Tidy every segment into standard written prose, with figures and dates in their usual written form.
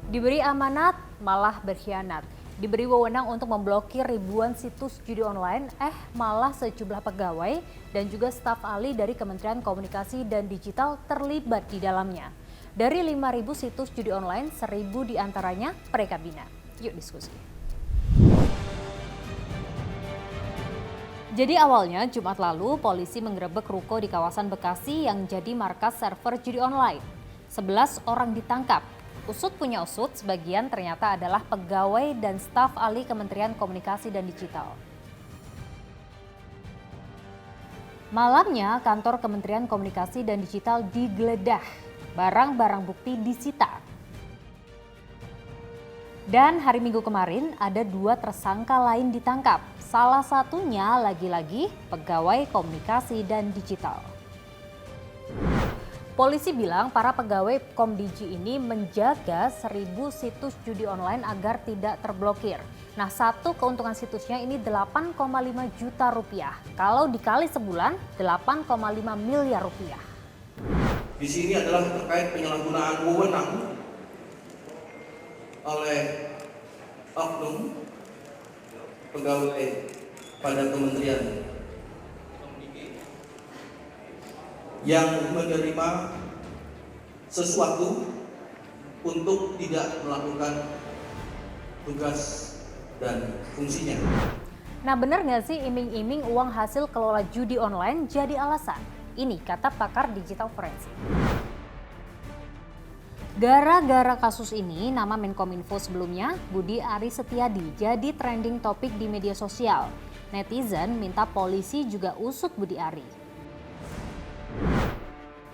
Diberi amanat, malah berkhianat. Diberi wewenang untuk memblokir ribuan situs judi online, malah sejumlah pegawai dan juga staf ahli dari Kementerian Komunikasi dan Digital terlibat di dalamnya. Dari 5.000 situs judi online, 1.000 diantaranya mereka bina. Yuk diskusi. Jadi awalnya Jumat lalu, polisi menggerebek ruko di kawasan Bekasi yang jadi markas server judi online. 11 orang ditangkap. Usut punya usut, sebagian ternyata adalah pegawai dan staf ahli Kementerian Komunikasi dan Digital. Malamnya, kantor Kementerian Komunikasi dan Digital digeledah. Barang-barang bukti disita. Dan hari Minggu kemarin ada 2 tersangka lain ditangkap. Salah satunya lagi-lagi pegawai komunikasi dan digital. Polisi bilang para pegawai Komdigi ini menjaga 1.000 situs judi online agar tidak terblokir. Nah, satu keuntungan situsnya ini 8,5 juta rupiah. Kalau dikali sebulan, 8,5 miliar rupiah. Di sini adalah terkait penyalahgunaan wewenang oleh oknum pegawai pada kementerian yang menerima sesuatu untuk tidak melakukan tugas dan fungsinya. Nah, benar nggak sih iming-iming uang hasil kelola judi online jadi alasan? Ini kata pakar digital forensik. Gara-gara kasus ini, nama Menkominfo sebelumnya, Budi Ari Setiadi, jadi trending topik di media sosial. Netizen minta polisi juga usut Budi Ari.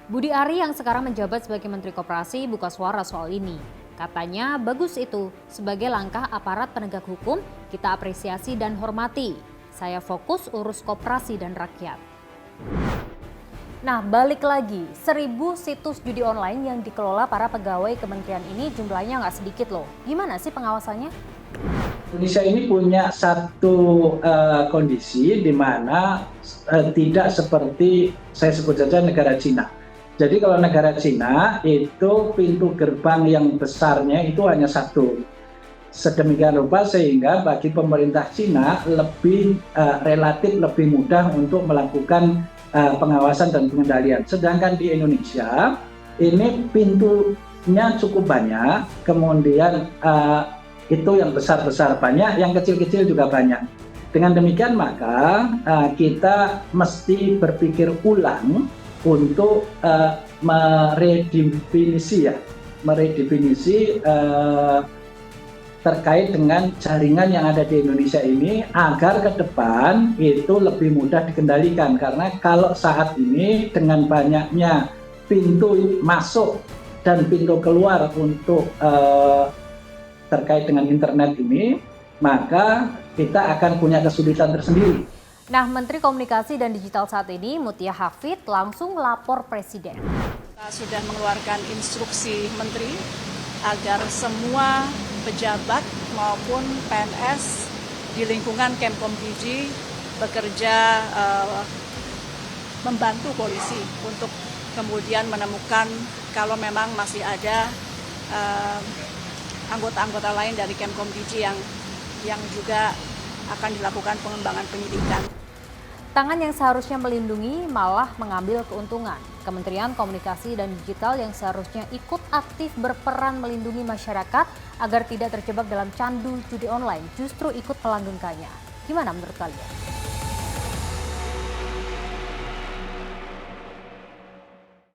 Budi Ari yang sekarang menjabat sebagai Menteri Koperasi buka suara soal ini. Katanya bagus itu, sebagai langkah aparat penegak hukum, kita apresiasi dan hormati. Saya fokus urus koperasi dan rakyat. Nah, balik lagi, 1.000 situs judi online yang dikelola para pegawai kementerian ini jumlahnya nggak sedikit loh. Gimana sih pengawasannya? Indonesia ini punya satu kondisi di mana tidak seperti saya sebut saja negara Cina. Jadi kalau negara Cina itu pintu gerbang yang besarnya itu hanya satu. Sedemikian rupa sehingga bagi pemerintah Cina lebih relatif lebih mudah untuk melakukan pengawasan dan pengendalian. Sedangkan di Indonesia ini pintunya cukup banyak, kemudian itu yang besar-besar banyak, yang kecil-kecil juga banyak. Dengan demikian maka kita mesti berpikir ulang untuk meredefinisi terkait dengan jaringan yang ada di Indonesia ini agar ke depan itu lebih mudah dikendalikan. Karena kalau saat ini dengan banyaknya pintu masuk dan pintu keluar untuk terkait dengan internet ini, maka kita akan punya kesulitan tersendiri. Nah, Menteri Komunikasi dan Digital saat ini, Mutia Hafid, langsung lapor Presiden. Kita sudah mengeluarkan instruksi Menteri agar semua pejabat maupun PNS di lingkungan Kemkomdigi bekerja membantu polisi untuk kemudian menemukan kalau memang masih ada anggota-anggota lain dari Kemkomdigi yang juga akan dilakukan pengembangan penyidikan. Tangan yang seharusnya melindungi malah mengambil keuntungan. Kementerian Komunikasi dan Digital yang seharusnya ikut aktif berperan melindungi masyarakat agar tidak terjebak dalam candu judi online justru ikut melanggengkannya. Gimana menurut kalian?